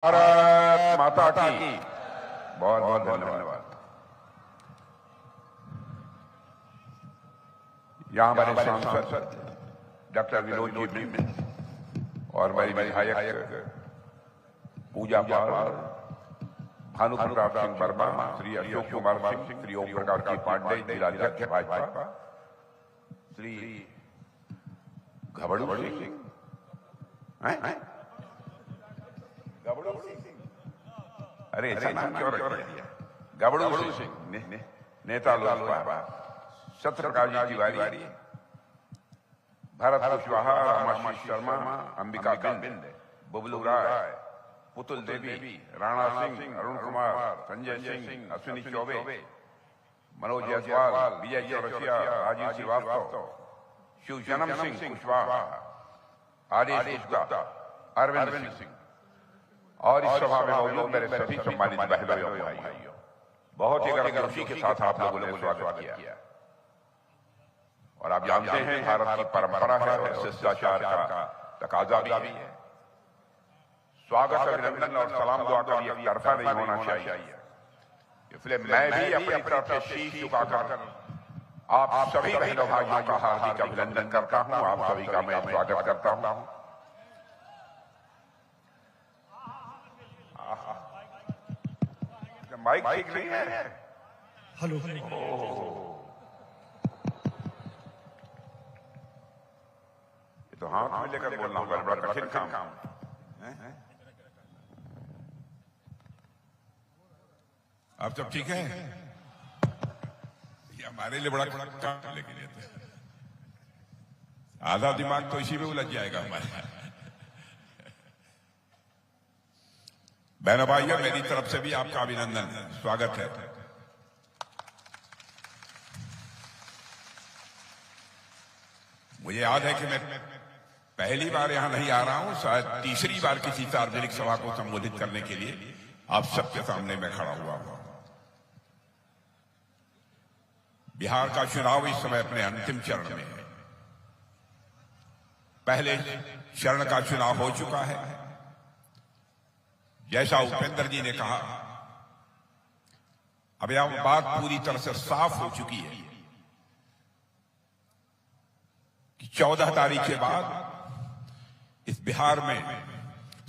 भारत माता की बहुत बहुत धन्यवाद। यहाँ हमारे सांसद डॉक्टर विनोद जी और हमारी विधायक पूजा पाल, भानु प्रताप सिंह वर्मा, श्री अशोक कुमार सिंह, श्री ओम प्रकाश जी पांडे, जिलाध्यक्ष भाजपा, श्री घबड़ू सिंह, अरे ऐसा नाम क्यों रख दिया? घबड़ू सिंह, नेता लोजपा, सत्यप्रकाश जी तिवारी, भरत कुशवाहा, रमाशीष शर्मा, अंबिका बिंद, बबलू राय, पुतुल देवी, राणा सिंह, अरुण कुमार, संजय सिंह, अश्विनी चौबे, मनोज जायसवाल, विजय चौरसिया, राजीव श्रीवास्तव, शिवजनम सिंह कुशवाहा, आदेश गुप्ता, अरविंद सिंह और इस सभा में मौजूद मेरे सभी सम्मानित बहनों और भाइयों, बहुत ही गर्म जोशी के साथ आप लोगों ने स्वागत किया। और आप जानते हैं भारत की परंपरा है और शिष्टाचार का तकाजा भी है। स्वागत, अभिनंदन और सलाम दुआ का ये तरफा नहीं होना चाहिए। इसलिए मैं भी अपनी तरफ से शीश झुकाकर आप सभी बहनों भाइयों का हार्दिक अभिनंदन करता हूं। आप सभी का मैं स्वागत करता हूं। माइक ठीक नहीं है। हेलो। ये तो हाथ में लेकर बोलना होगा, बड़ा कठिन काम है। आप सब ठीक है? ये हमारे लिए बड़ा काम, लेकिन ये आधा दिमाग तो इसी में उलझ जाएगा हमारे। बहनों भाइयों, मेरी तरफ से भी आपका अभिनंदन, स्वागत है। मुझे याद है कि मैं पहली बार यहां नहीं आ रहा हूं, शायद तीसरी बार किसी सार्वजनिक सभा को संबोधित करने के लिए आप सबके सामने मैं खड़ा हुआ हूं। बिहार का चुनाव इस समय अपने अंतिम चरण में है। पहले चरण का चुनाव हो चुका है। जैसा उपेंद्र जी ने कहा, अब यह बात पूरी तरह से साफ हो चुकी है कि 14 तारीख के बाद इस बिहार में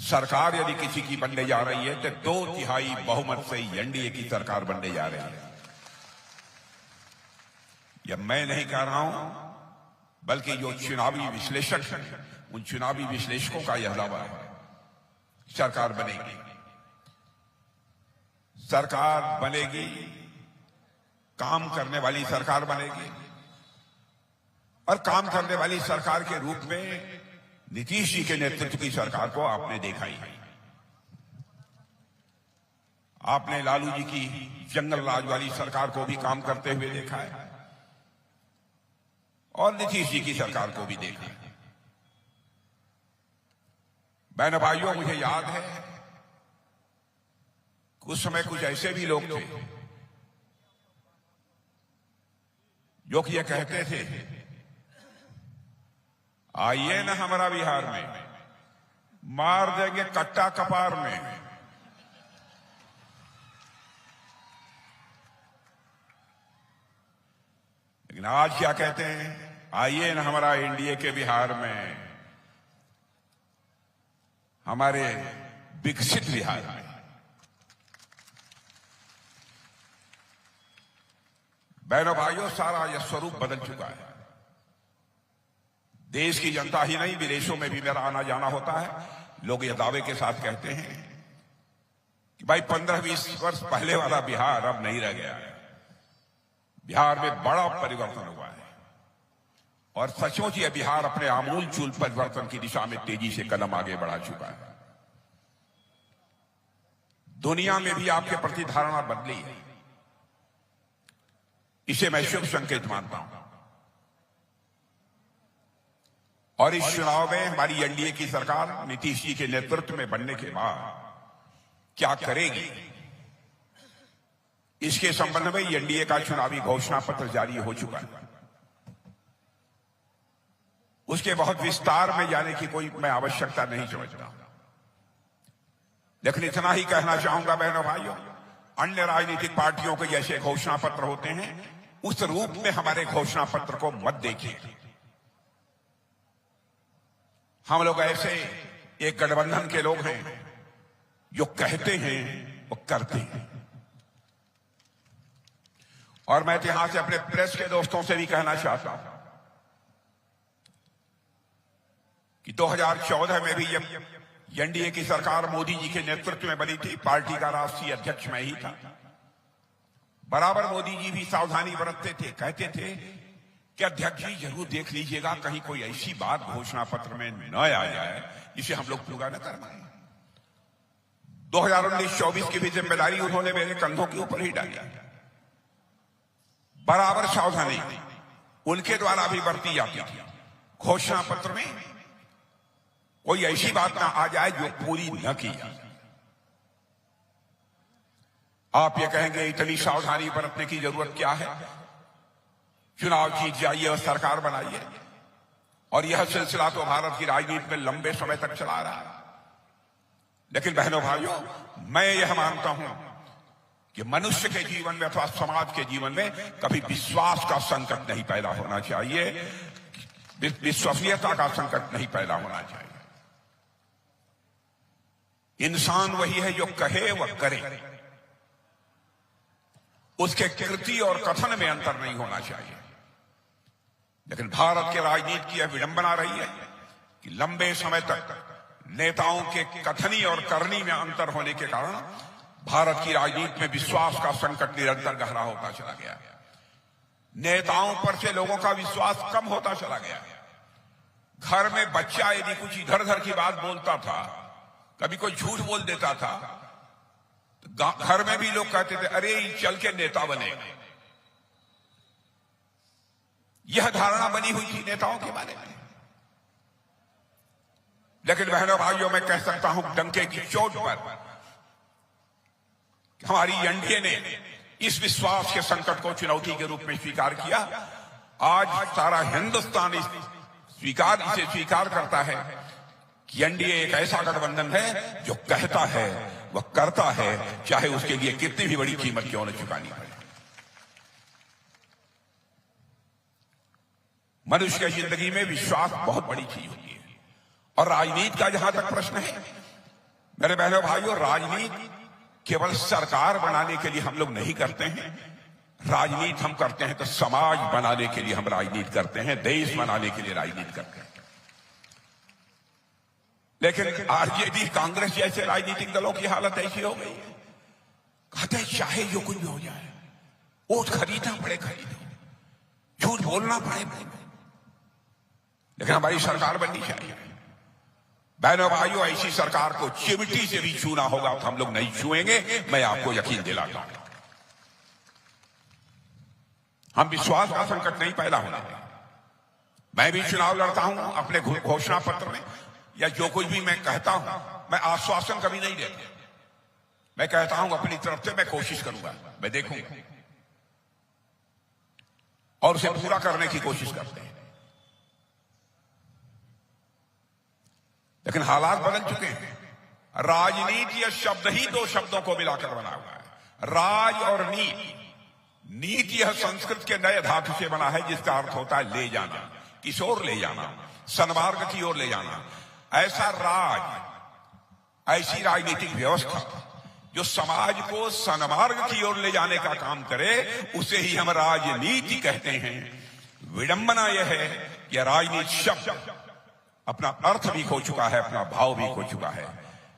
सरकार यदि किसी की बनने जा रही है तो 2/3 बहुमत से एनडीए की सरकार बनने जा रही है। यह मैं नहीं कह रहा हूं, बल्कि जो चुनावी विश्लेषक हैं उन चुनावी विश्लेषकों का यह दावा है। सरकार बनेगी, सरकार बनेगी, काम करने वाली सरकार बनेगी। और काम करने वाली सरकार के रूप में नीतीश जी के नेतृत्व की सरकार को आपने देखा ही। आपने लालू जी की जंगल राज वाली सरकार को भी काम करते हुए देखा है और नीतीश जी की सरकार को भी देखा है। बहनों भाइयों, मुझे याद है उस समय कुछ ऐसे भी लोग थे जो कि ये कहते थे, आइए ना हमारा बिहार में, मार देंगे कट्टा कपार में। लेकिन आज क्या कहते हैं, आइए ना हमारा एनडीए के बिहार में, हमारे विकसित बिहार में। बहनों भाइयों, सारा यह स्वरूप बदल चुका है। देश की जनता ही नहीं, विदेशों में भी मेरा आना जाना होता है। लोग यह दावे के साथ कहते हैं कि भाई 15-20 वर्ष पहले वाला बिहार अब नहीं रह गया है। बिहार में बड़ा परिवर्तन हुआ है और सचमुच यह बिहार अपने आमूल चूल परिवर्तन की दिशा में तेजी से कदम आगे बढ़ा चुका है। दुनिया में भी आपके प्रति धारणा बदली है। इसे मैं शुभ संकेत मानता हूं। और इस चुनाव में हमारी एनडीए की सरकार नीतीश जी के नेतृत्व में बनने के बाद क्या करेगी, इसके संबंध में एनडीए का चुनावी घोषणा पत्र जारी हो चुका है। उसके बहुत विस्तार में जाने की कोई मैं आवश्यकता नहीं समझता। लेकिन इतना ही कहना चाहूंगा बहनों भाइयों, अन्य राजनीतिक पार्टियों के जैसे घोषणा पत्र होते हैं, उस रूप में हमारे घोषणा पत्र को मत देखिए। हम लोग ऐसे एक गठबंधन के लोग हैं जो कहते हैं वो करते हैं। और मैं यहां से अपने प्रेस के दोस्तों से भी कहना चाहता हूं कि 2014 में भी जब एनडीए की सरकार मोदी जी के नेतृत्व में बनी थी, पार्टी का राष्ट्रीय अध्यक्ष मैं ही था, बराबर मोदी जी भी सावधानी बरतते थे, कहते थे कि अध्यक्ष जी जरूर देख लीजिएगा कहीं कोई ऐसी बात घोषणा पत्र में न आ जाए जिसे हम लोग पूरा न कर पाए। 2019-24 की भी जिम्मेदारी उन्होंने मेरे कंधों के ऊपर ही डाली। बराबर सावधानी उनके द्वारा भी बरती जाती थी, घोषणा पत्र में कोई ऐसी बात ना आ जाए जो पूरी न की जाए। आप ये कहेंगे इतनी सावधानी बरतने की जरूरत क्या है? चुनाव जीत जाइए और सरकार बनाइए, और यह सिलसिला तो भारत की राजनीति में लंबे समय तक चला रहा है। लेकिन बहनों भाइयों, मैं यह मानता हूं कि मनुष्य के जीवन में अथवा समाज के जीवन में कभी विश्वास का संकट नहीं पैदा होना चाहिए, विश्वसनीयता का संकट नहीं पैदा होना चाहिए। इंसान वही है जो कहे वह करे, उसके कृति और कथन में अंतर नहीं होना चाहिए। लेकिन भारत के राजनीति की यह विडंबना रही है कि लंबे समय तक नेताओं के कथनी और करनी में अंतर होने के कारण भारत की राजनीति में विश्वास का संकट निरंतर गहरा होता चला गया। नेताओं पर से लोगों का विश्वास कम होता चला गया। घर में बच्चा यदि कुछ इधर उधर की बात बोलता था, कभी कोई झूठ बोल देता था, तो घर में भी लोग कहते थे अरे चल के नेता बनेगा। यह धारणा बनी हुई थी नेताओं के बारे में। लेकिन बहनों भाइयों, मैं कह सकता हूं डंके की चोट पर हमारी एनडीए ने इस विश्वास के संकट को चुनौती के रूप में स्वीकार किया। आज सारा हिंदुस्तान इसे स्वीकार करता है कि एनडीए एक ऐसा गठबंधन है जो कहता है वह करता है, चाहे उसके लिए कितनी भी बड़ी कीमत क्यों न चुकानी पड़े। मनुष्य की जिंदगी में विश्वास बहुत बड़ी चीज होती है। और राजनीति का जहां तक प्रश्न है, मेरे बहनों भाइयों, राजनीति केवल सरकार बनाने के लिए हम लोग नहीं करते हैं। राजनीति हम करते हैं तो समाज बनाने के लिए हम राजनीति करते हैं, देश बनाने के लिए राजनीति करते हैं। लेकिन आरजेडी, कांग्रेस जैसे राजनीतिक दलों की हालत ऐसी हो गई है, कहते हैं चाहे जो कुछ भी हो जाए, वोट खरीदना पड़े खरीदो, झूठ बोलना पड़े। लेकिन हमारी सरकार बननी चाहिए। बहनों भाइयों, ऐसी सरकार को चिमटी से भी छूना होगा तो हम लोग नहीं छुएंगे, मैं आपको यकीन दिलाता हूं। हम विश्वास का संकट नहीं पैदा होना देंगे। मैं भी चुनाव लड़ता हूं, अपने घोषणा पत्र में या जो कुछ भी मैं कहता हूं, मैं आश्वासन कभी नहीं देता। मैं कहता हूं अपनी तरफ से मैं कोशिश करूंगा, मैं देखूंगा, और उसे पूरा करने की कोशिश करते हैं। लेकिन हालात बदल चुके हैं। राजनीति यह शब्द ही दो शब्दों को मिलाकर बना हुआ है, राज और नीति। नीति यह संस्कृत के नए धातु से बना है जिसका अर्थ होता है ले जाना, किस ओर ले जाना, सन्मार्ग की ओर ले जाना। ऐसा राज, ऐसी राजनीतिक व्यवस्था जो समाज को सन्मार्ग की ओर ले जाने का काम करे, उसे ही हम राजनीति कहते हैं। विडंबना यह है कि राजनीति शब्द अपना अर्थ भी खो चुका है, अपना भाव भी खो चुका है।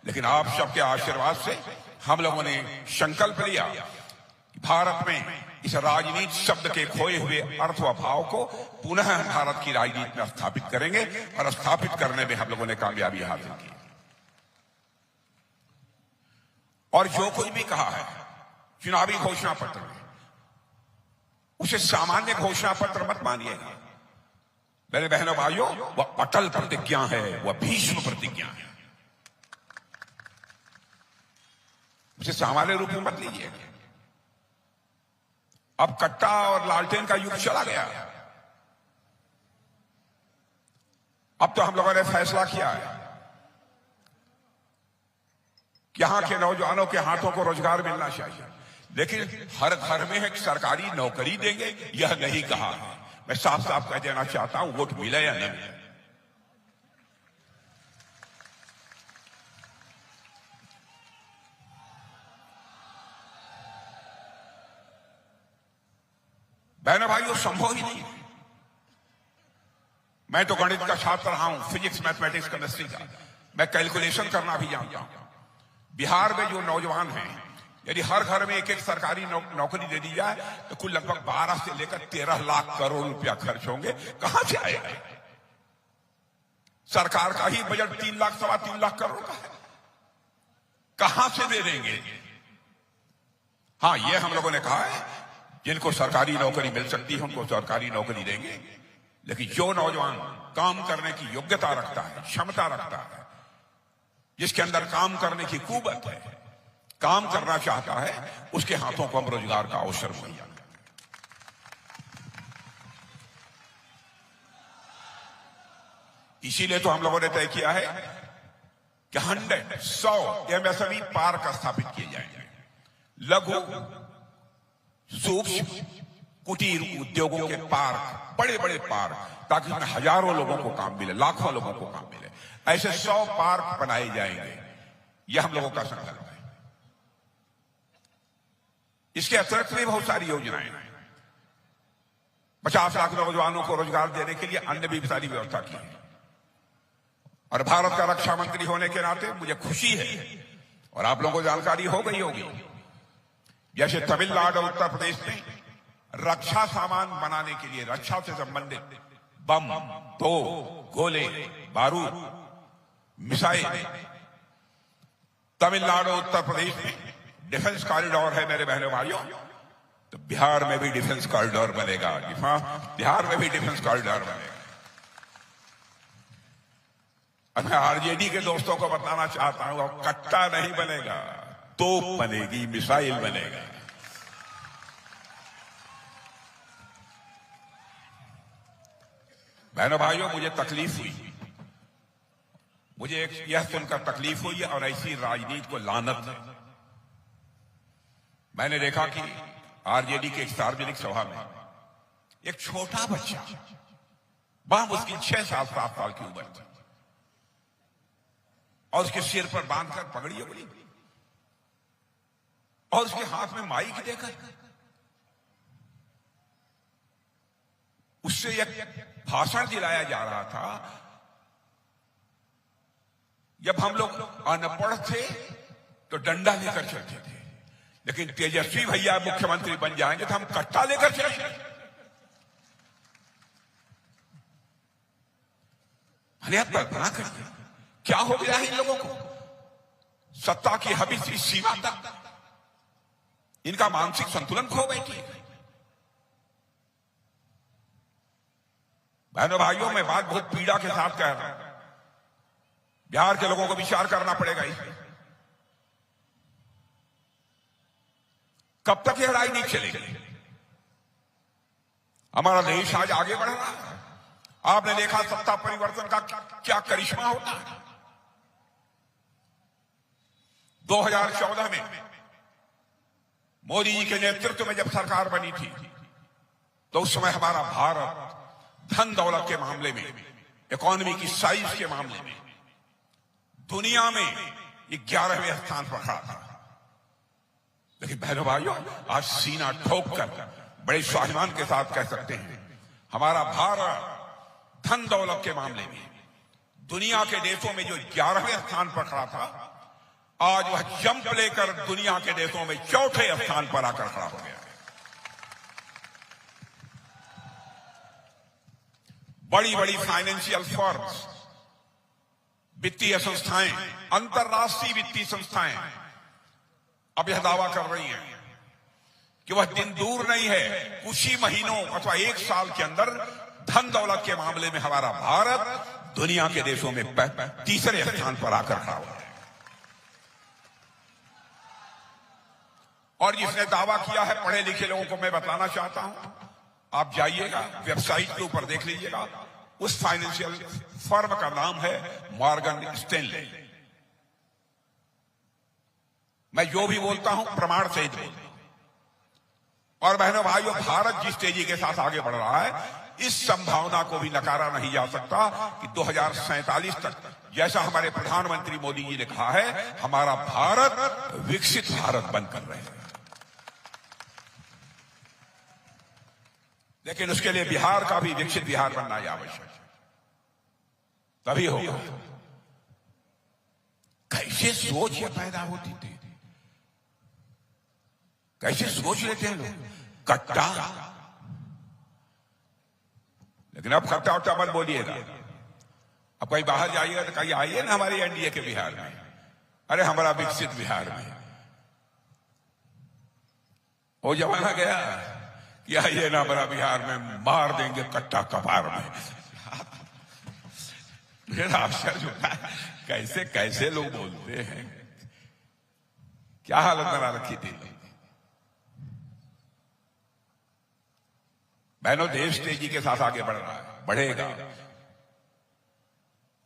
लेकिन आप सबके आशीर्वाद से हम लोगों ने संकल्प लिया कि भारत में इस राजनीति शब्द के खोए हुए अर्थ व भाव को पुनः भारत की राजनीति में स्थापित करेंगे, और स्थापित करने में हम लोगों ने कामयाबी हासिल की। और जो कोई भी कहा है चुनावी घोषणा पत्र में, उसे सामान्य घोषणा पत्र मत मानिएगा। मेरे बहनों भाइयों, वह अटल प्रतिज्ञा है, वह भीष्म प्रतिज्ञा है। उसे सामान्य रूप में मत लीजिए। अब कट्टा और लालटेन का युग चला गया। अब तो हम लोगों ने फैसला किया है कि यहां के नौजवानों के हाथों को रोजगार मिलना चाहिए, लेकिन हर घर में एक सरकारी नौकरी देंगे यह नहीं कहा है। मैं साफ साफ कह देना चाहता हूं, वोट मिले या नहीं मिले। बहनों भाइयों, संभव ही नहीं। मैं तो गणित का छात्र रहा हूं, फिजिक्स, मैथमेटिक्स, केमिस्ट्री का। मैं कैलकुलेशन करना भी जानता हूं। बिहार में जो नौजवान हैं, यदि हर घर में एक एक सरकारी नौकरी दे दी जाए तो कुल लगभग 12 से लेकर 13 लाख करोड़ रुपया खर्च होंगे। कहां से आएगा? सरकार का ही बजट 3 लाख, 3.25 लाख करोड़ का है। कहां से दे देंगे? हाँ, ये हम लोगों ने कहा है, जिनको सरकारी नौकरी मिल सकती है उनको सरकारी नौकरी देंगे, लेकिन जो नौजवान काम करने की योग्यता रखता है, क्षमता रखता है, जिसके अंदर काम करने की कुवत है, काम करना चाहता है, उसके हाथों को हम रोजगार का अवसर मुहैया करें। इसीलिए तो हम लोगों ने तय किया है कि 100 MSME पार्क स्थापित किए जाएंगे, लघु सूक्ष्म कुटीर उद्योगों के पार्क, बड़े बड़े पार्क, ताकि इसमें हजारों लोगों को काम मिले, लाखों लोगों को काम मिले। ऐसे 100 पार्क बनाए जाएंगे, यह हम लोगों का संकल्प है। इसके अतिरिक्त भी बहुत सारी योजनाएं हैं। 50 लाख नौजवानों को रोजगार देने के लिए अन्य भी सारी व्यवस्था की है। और भारत का रक्षा मंत्री होने के नाते मुझे खुशी है, और आप लोगों को जानकारी हो गई होगी, जैसे तमिलनाडु और उत्तर प्रदेश में रक्षा सामान बनाने के लिए, रक्षा से संबंधित बम, तोप, गोले, बारूद, मिसाइल, तमिलनाडु उत्तर प्रदेश में डिफेंस कॉरिडोर है। मेरे बहनों भाइयों, तो बिहार में भी डिफेंस कॉरिडोर बनेगा। बिहार में भी डिफेंस कॉरिडोर बनेगा। और मैं आरजेडी के दोस्तों को बताना चाहता हूं, कट्टा नहीं बनेगा, तोप बनेगी, मिसाइल बनेगा। बहनों भाइयों, मुझे तकलीफ हुई, मुझे यह सुनकर तकलीफ हुई और ऐसी राजनीति को लानत है। मैंने देखा कि आरजेडी के एक सार्वजनिक सभा में एक छोटा बच्चा, बड़ा मुश्किल 6 साल 7 साल की उम्र थी, और उसके सिर पर बांधकर पगड़ी उगड़ी, और उसके हाथ में माइक देकर उससे एक भाषण दिलाया जा रहा था। जब हम लोग अनपढ़ थे तो डंडा लेकर चलते थे, लेकिन तेजस्वी भैया मुख्यमंत्री बन जाएंगे तो हम कट्टा लेकर चलेंगे। अरे कल्पना करिए, क्या हो गया है इन लोगों को? सत्ता की हबीज इस सीमा तक इनका मानसिक संतुलन खो बैठी। बहनों भाइयों, मैं बात बहुत पीड़ा के साथ कह रहा हूं। बिहार के लोगों को विचार करना पड़ेगा इसमें। कब तक यह राजनीति चलेगी? हमारा देश आज आगे बढ़ रहा है। आपने देखा सत्ता परिवर्तन का क्या करिश्मा होता है। 2014 में मोदी जी के नेतृत्व में जब सरकार बनी थी, तो उस समय हमारा भारत धन दौलत के मामले में, इकोनॉमी की साइज के मामले में दुनिया में 11वें स्थान पर खड़ा था। लेकिन बहनों भाइयों, आज सीना ठोक कर बड़े स्वाभिमान के साथ कह सकते हैं, हमारा भारत धन दौलत के मामले में दुनिया के देशों में जो 11वें स्थान पर खड़ा था, आज वह जंप लेकर दुनिया के देशों में 4थे स्थान पर आकर खड़ा हो गया। बड़ी बड़ी फाइनेंशियल फर्म्स, वित्तीय संस्थाएं, अंतरराष्ट्रीय वित्तीय संस्थाएं अब यह दावा कर रही हैं कि वह दिन दूर नहीं है, कुछ ही महीनों अथवा 1 साल के अंदर धन दौलत के मामले में हमारा भारत दुनिया के देशों में 3रे स्थान पर आकर खड़ा हुआ है। और जिसने दावा किया है, पढ़े लिखे लोगों को मैं बताना चाहता हूं, आप जाइएगा वेबसाइट के ऊपर देख लीजिएगा, उस फाइनेंशियल फर्म का नाम है मॉर्गन स्टैनले। मैं जो भी बोलता हूं प्रमाण सहित बोलता हूं। और बहनों भाइयों, भारत जिस तेजी के साथ आगे बढ़ रहा है, इस संभावना को भी नकारा नहीं जा सकता कि 2047 तक, जैसा हमारे प्रधानमंत्री मोदी जी ने कहा है, हमारा भारत विकसित भारत बनकर रहेगा। लेकिन उसके लिए बिहार का भी विकसित बिहार बनना ही आवश्यक है, तभी होगा। कैसे सोच ये पैदा होती थी, कैसे सोच लेते हैं लोग, कट्टा। लेकिन अब कट्टा उट्टा मत बोलिएगा। अब कहीं बाहर जाइएगा तो कहीं आइए ना हमारी एनडीए के बिहार में, अरे हमारा विकसित बिहार में। वो जमाना गया कि आइए ना हमारा बिहार में, मार देंगे कट्टा कपार में। मेरा आश्चर्य होता है, कैसे कैसे लोग बोलते हैं। क्या हालत बना रखी थी। बहनों, देश तेजी के साथ आगे बढ़ रहा है, बढ़ेगा।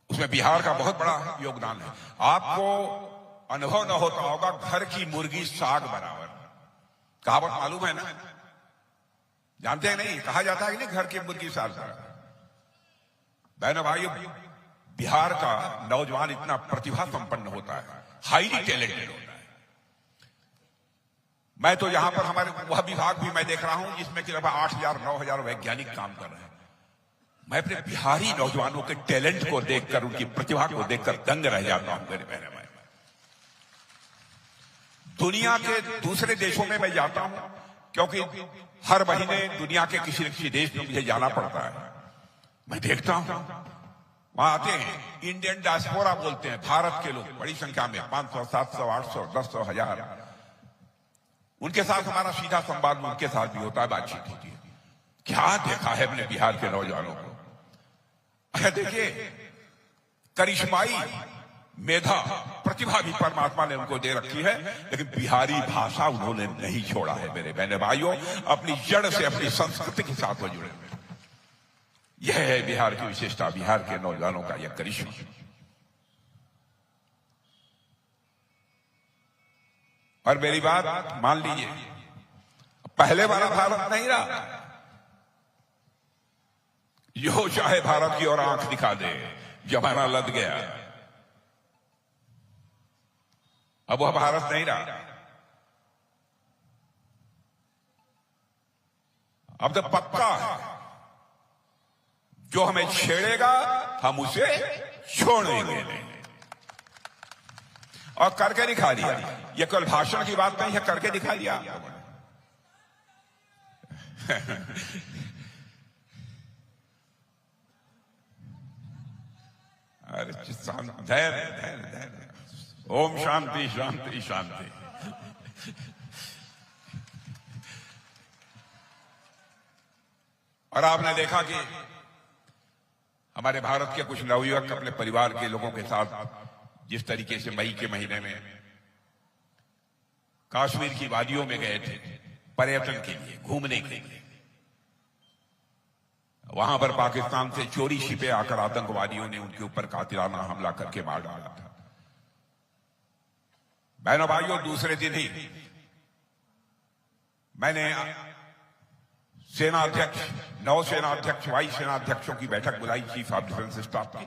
उसमें बिहार का बहुत बड़ा योगदान है। आपको अनुभव न होता होगा, घर की मुर्गी साग बराबर। कहावत मालूम है ना, जानते हैं नहीं? कहा जाता है कि नहीं, घर की मुर्गी साग बराबर। बहनों भाइयों, बिहार का नौजवान इतना प्रतिभा संपन्न होता है, हाईली टैलेंटेड होता है। मैं तो यहां पर हमारे वह विभाग भी मैं देख रहा हूं जिसमें कि लगभग 8,000-9,000 वैज्ञानिक काम कर रहे हैं। मैं अपने बिहारी नौजवानों के टैलेंट को देखकर, उनकी प्रतिभा को देखकर दंग रह जाता हूं। मेरे बहने भाई, दुनिया के दूसरे देशों में मैं जाता हूं, क्योंकि हर महीने दुनिया के किसी न किसी देश में मुझे जाना पड़ता है। मैं देखता हूं, वहां आते हैं इंडियन डायस्पोरा बोलते हैं, भारत के लोग बड़ी संख्या में, 500, 700, 800, 1000, 1000। उनके साथ हमारा सीधा संवाद उनके साथ भी होता है, बातचीत होती है। क्या देखा है अपने बिहार के नौजवानों को। अच्छा देखिए, करिश्माई मेधा, प्रतिभा भी परमात्मा ने उनको दे रखी है, लेकिन बिहारी भाषा उन्होंने नहीं छोड़ा है। मेरे बहने भाइयों, अपनी जड़ से, अपनी संस्कृति के साथ वो जुड़े हुए। यह है बिहार की विशेषता, बिहार के नौजवानों का यह करिश्मा। और मेरी बात मान लीजिए, पहले वाला भारत नहीं रहा। जो चाहे भारत की ओर आंख दिखा दे, जमाना लद गया। अब वह भारत नहीं रहा। अब तो पक्का है, जो हमें छेड़ेगा हम उसे छोड़ेंगे नहीं। और करके दिखा दिया। ये केवल भाषण की बात नहीं है, करके दिखा दिया। अरे धैर्य धैर्य धैर्य। ओम शांति शांति शांति। और आपने देखा कि हमारे भारत के कुछ नवयुवक अपने परिवार के लोगों के साथ जिस तरीके से मई के महीने में कश्मीर की वादियों में गए थे पर्यटन के लिए, घूमने के लिए। वहां पर पाकिस्तान से चोरी छिपे आकर आतंकवादियों ने उनके ऊपर कातिलाना हमला करके मार डाला था। बहनों भाइयों, दूसरे दिन ही मैंने सेनाध्यक्ष, नौसेनाध्यक्ष, वायु सेनाध्यक्षों की बैठक बुलाई, चीफ ऑफ डिफेंस स्टाफ की।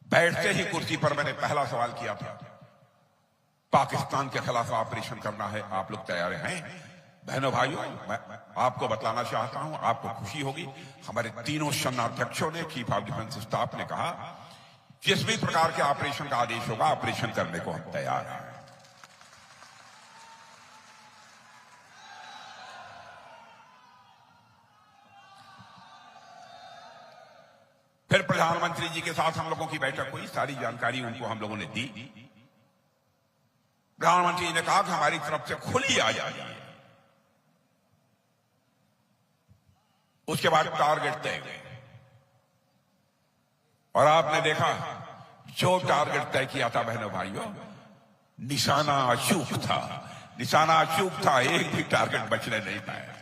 बैठते ही कुर्सी पर मैंने पहला सवाल किया था, पाकिस्तान के खिलाफ ऑपरेशन करना है, आप लोग तैयार हैं? बहनों भाइयों, मैं आपको बताना चाहता हूं, आपको खुशी होगी, हमारे तीनों सेनाध्यक्षों ने, चीफ ऑफ डिफेंस स्टाफ ने कहा, जिस भी प्रकार के ऑपरेशन का आदेश होगा, ऑपरेशन करने को हम तैयार हैं। फिर प्रधानमंत्री जी के साथ हम लोगों की बैठक हुई, सारी जानकारी उनको हम लोगों ने दी। प्रधानमंत्री जी ने कहा कि हमारी तरफ से खुली आजादी है। उसके बाद टारगेट तय हुए, और आपने देखा जो टारगेट तय किया था बहनों भाइयों, निशाना अचूक था, निशाना अचूक था, एक भी टारगेट बचने नहीं पाया।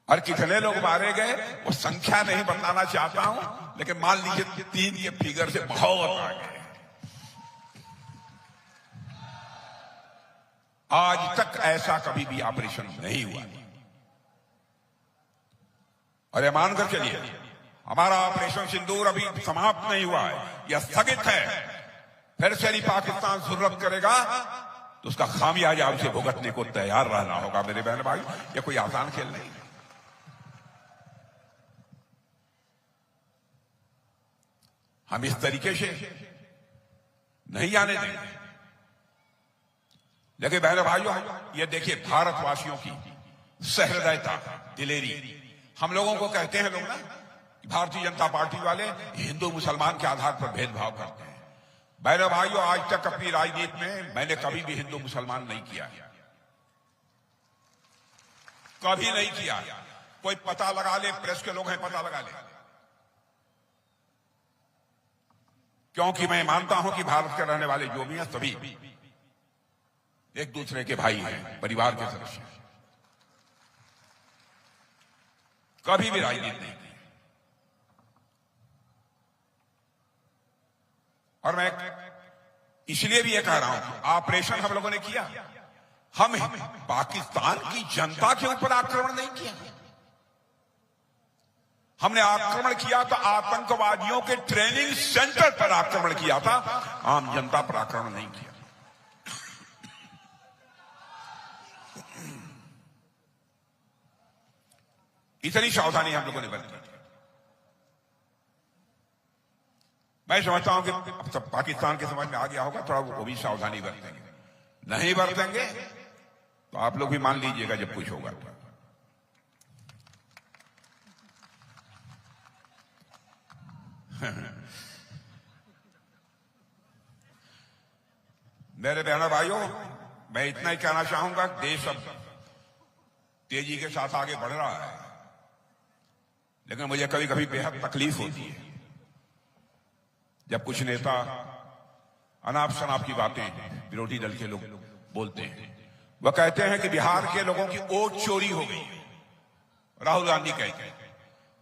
और कितने लोग मारे गए वो संख्या नहीं बताना चाहता हूं, लेकिन मान लीजिए 3 के फिगर से बहुत आगे। आज तक ऐसा कभी भी ऑपरेशन नहीं हुआ। और ये मानकर चलिए, हमारा ऑपरेशन सिंदूर अभी समाप्त नहीं हुआ है, यह स्थगित है। फिर से यदि पाकिस्तान जुर्रत करेगा तो उसका खामियाजा उसे भुगतने को तैयार रहना होगा। मेरे बहन भाई, यह कोई आसान खेल नहीं। हम इस तरीके से नहीं आने देंगे। लेकिन बहन भाइयों, ये देखिए भारतवासियों की सहृदयता, दिलेरी। हम लोगों को कहते हैं लोग ना, भारतीय जनता पार्टी वाले हिंदू मुसलमान के आधार पर भेदभाव करते हैं। बहन भाइयों, आज तक अपनी राजनीति में मैंने कभी भी हिंदू मुसलमान नहीं किया, कभी नहीं किया। कोई पता लगा ले, प्रेस के लोग हैं, पता लगा ले। क्योंकि मैं मानता हूं कि भारत के रहने वाले जो भी हैं सभी एक दूसरे के भाई हैं, परिवार के सदस्य हैं। कभी भी राजनीति नहीं की। और मैं इसलिए भी ये कह रहा हूं, ऑपरेशन हम लोगों ने किया, हम पाकिस्तान की जनता के ऊपर आक्रमण नहीं किया। हमने आक्रमण किया तो आतंकवादियों के ट्रेनिंग सेंटर पर आक्रमण किया था, आम जनता पर आक्रमण नहीं किया। इतनी सावधानी हम लोगों ने बरती। मैं समझता हूं कि अब सब पाकिस्तान के समझ में आ गया होगा, थोड़ा वो भी सावधानी बरतेंगे। नहीं बरतेंगे तो आप लोग भी मान लीजिएगा जब कुछ होगा। मेरे बहनों भाइयों, मैं इतना ही कहना चाहूंगा, देश अब तेजी के साथ आगे बढ़ रहा है, लेकिन मुझे कभी कभी बेहद तकलीफ होती है जब कुछ नेता अनाप शनाप की बातें विरोधी दल के लोग बोलते हैं। वह कहते हैं कि बिहार के लोगों की वोट चोरी हो गई। राहुल गांधी कहते हैं।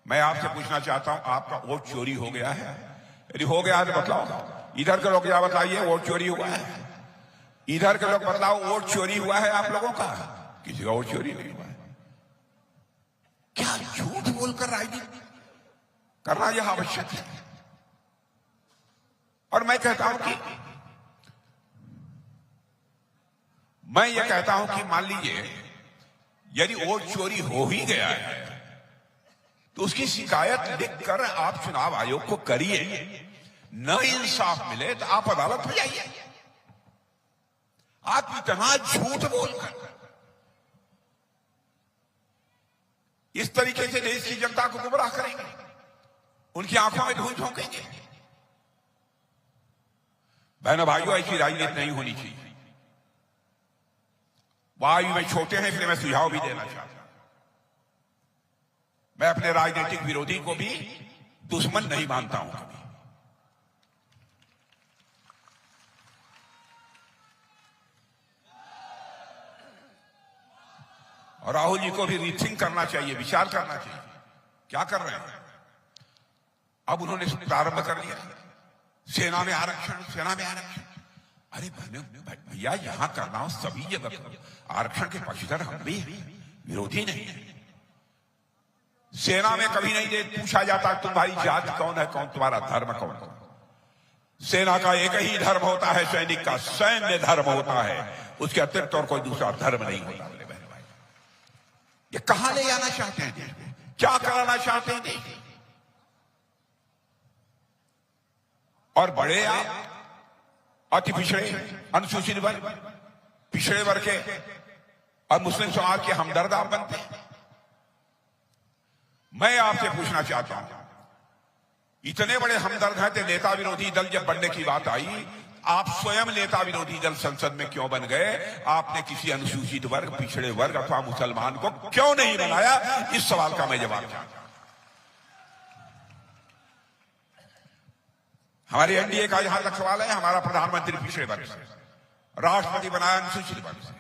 मैं आपसे पूछना चाहता हूं, आपका वोट चोरी हो गया है? यदि हो गया है तो बताओ। इधर के लोग क्या बताइए, वोट चोरी हुआ है? इधर के लोग बताओ, वोट चोरी हुआ है आप लोगों का? किसी का वोट चोरी नहीं हुआ है। क्या झूठ बोलकर राजनीति करना यह आवश्यक है? और मैं कहता हूं कि मान लीजिए यदि वोट चोरी हो ही गया है तो उसकी शिकायत लिखकर आप चुनाव आयोग को करिए। न इंसाफ मिले तो आप अदालत में जाइए। आप इतना झूठ बोलकर इस तरीके से देश की जनता को गुमराह करेंगे, उनकी आंखों में धूल झोंकेंगे। बहनों भाइयों, ऐसी राजनीति नहीं होनी चाहिए। वायु में छोटे हैं, इसलिए मैं सुझाव भी देना चाहता हूं। मैं अपने राजनीतिक विरोधी को भी दुश्मन नहीं मानता हूं कभी। और राहुल जी को भी रीथिंक करना चाहिए, विचार करना चाहिए। क्या कर रहे हैं? अब उन्होंने प्रारंभ कर दिया सेना में आरक्षण, सेना में आरक्षण। अरे भैया, यहां करना हो सभी जगह। आरक्षण के पक्षधर हम भी, विरोधी नहीं है। सेना में कभी नहीं पूछा जाता तुम्हारी जात कौन है, कौन तुम्हारा धर्म कौन है। सेना का एक ही धर्म होता है, सैनिक का सैन्य धर्म होता है, उसके अतिरिक्त और कोई दूसरा धर्म नहीं होता। ये कहां ले जाना चाहते हैं? क्या कराना चाहते हैं देश? और बड़े आप अति पिछड़े, अनुसूचित वर्ग, पिछड़े वर्ग के और मुस्लिम समाज के हमदर्द आप बनते हैं। मैं आपसे पूछना चाहता हूं, इतने बड़े हमदर्द हैं तो नेता विरोधी दल जब बनने की बात आई, आप स्वयं नेता विरोधी दल संसद में क्यों बन गए? आपने किसी अनुसूचित वर्ग, पिछड़े वर्ग अथवा मुसलमान को क्यों नहीं बनाया? इस सवाल का मैं जवाब चाहता हूं। हमारी एनडीए का यहां तक सवाल है, हमारा प्रधानमंत्री पिछड़े वर्ग से, राष्ट्रपति बनाया अनुसूचित वर्ग से,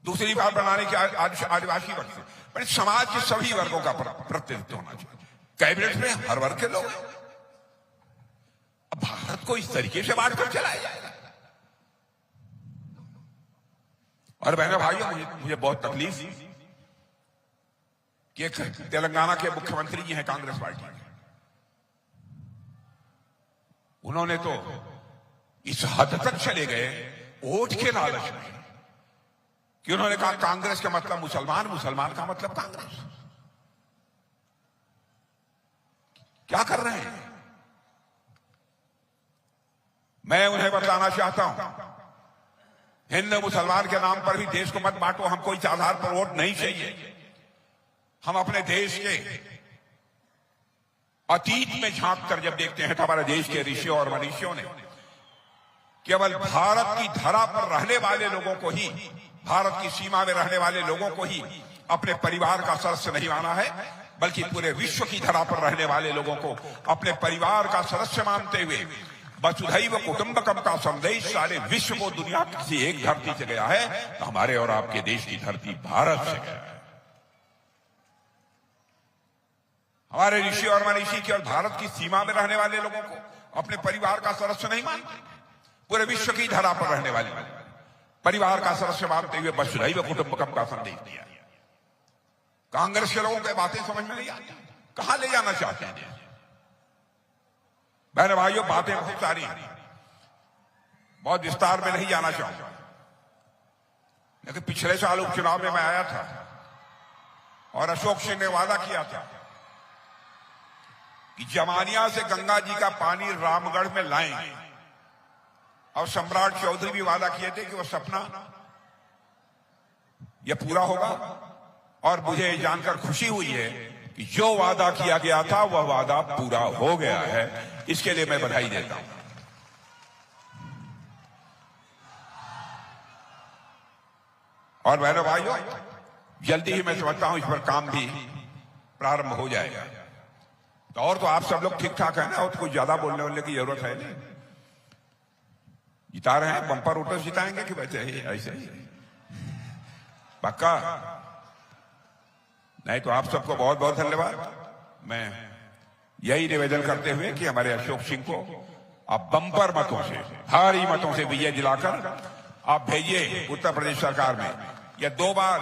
दूसरी बार बनाने के आदिवासी वर्ग से। पर समाज के सभी वर्गों का प्रतिनिधित्व होना चाहिए। कैबिनेट में हर वर्ग के लोग। अब भारत को इस तरीके से बांट कर चलाया जाएगा। और बहनों भाइयों, मुझे बहुत तकलीफ कि एक तेलंगाना के मुख्यमंत्री जी हैं कांग्रेस पार्टी के, उन्होंने तो इस हद तक चले गए वोट के लालच में कि उन्होंने कहा कांग्रेस का मतलब मुसलमान, मुसलमान का मतलब कांग्रेस। क्या कर रहे हैं? मैं उन्हें बताना चाहता हूं, हिंदू मुसलमान के नाम पर भी देश को मत बांटो। हमको इस आधार पर वोट नहीं चाहिए। हम अपने देश के अतीत में झांक कर जब देखते हैं तो हमारे देश के ऋषियों और मनीषियों ने केवल भारत की धरा पर रहने वाले लोगों को ही, भारत की सीमा में रहने वाले लोगों को ही अपने परिवार का सदस्य नहीं माना है, बल्कि पूरे विश्व की धरा पर रहने वाले लोगों को अपने परिवार का सदस्य मानते हुए वसुधैव कुटुंबकम का संदेश सारे विश्व को दुनिया की किसी एक धरती से गया है तो हमारे और आपके देश की धरती भारत से गया है। हमारे ऋषि और मनीषी केवल भारत की सीमा में रहने वाले लोगों को अपने परिवार का सदस्य नहीं मानते, पूरे विश्व की धरा पर रहने वाले परिवार का सदस्य मानते हुए वसुधैव कुटुंबकम का संदेश दिया। कांग्रेस के लोगों की बातें समझ में नहीं आती, कहां ले जाना चाहते हैं। बहन भाइयों, बातें बहुत सारी, बहुत विस्तार में नहीं जाना चाहूंगा, लेकिन पिछले साल उपचुनाव में मैं आया था और अशोक सिंह ने वादा किया था कि जमानिया से गंगा जी का पानी रामगढ़ में लाएंगे, और सम्राट चौधरी भी वादा किए थे कि वो सपना यह पूरा होगा। और मुझे जानकर खुशी हुई है कि जो वादा किया गया था वह वादा पूरा हो गया है। इसके लिए मैं बधाई देता हूं। और बहनों भाइयों, जल्दी ही मैं समझता हूं इस पर काम भी प्रारंभ हो जाएगा। तो और तो आप सब लोग ठीक ठाक है ना, और तो कुछ ज्यादा बोलने वाले की जरूरत है नहीं। जिता रहे हैं, बम्पर वोटर जिताएंगे कि वैसे ही ऐसे ही पक्का? नहीं तो आप सबको बहुत बहुत धन्यवाद। मैं यही निवेदन करते हुए कि हमारे अशोक सिंह को आप बम्पर मतों से, भारी मतों से विजय दिलाकर आप भेजिए उत्तर प्रदेश सरकार में। या 2 बार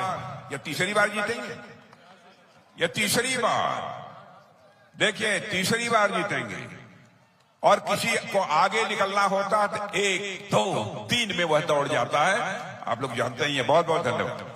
या तीसरी बार जीतेंगे, या तीसरी बार, देखिए तीसरी बार जीतेंगे। और किसी को आगे निकलना होता तो 1, 2, 3 में वह दौड़ जाता है। आप लोग जानते ही हैं। बहुत बहुत धन्यवाद।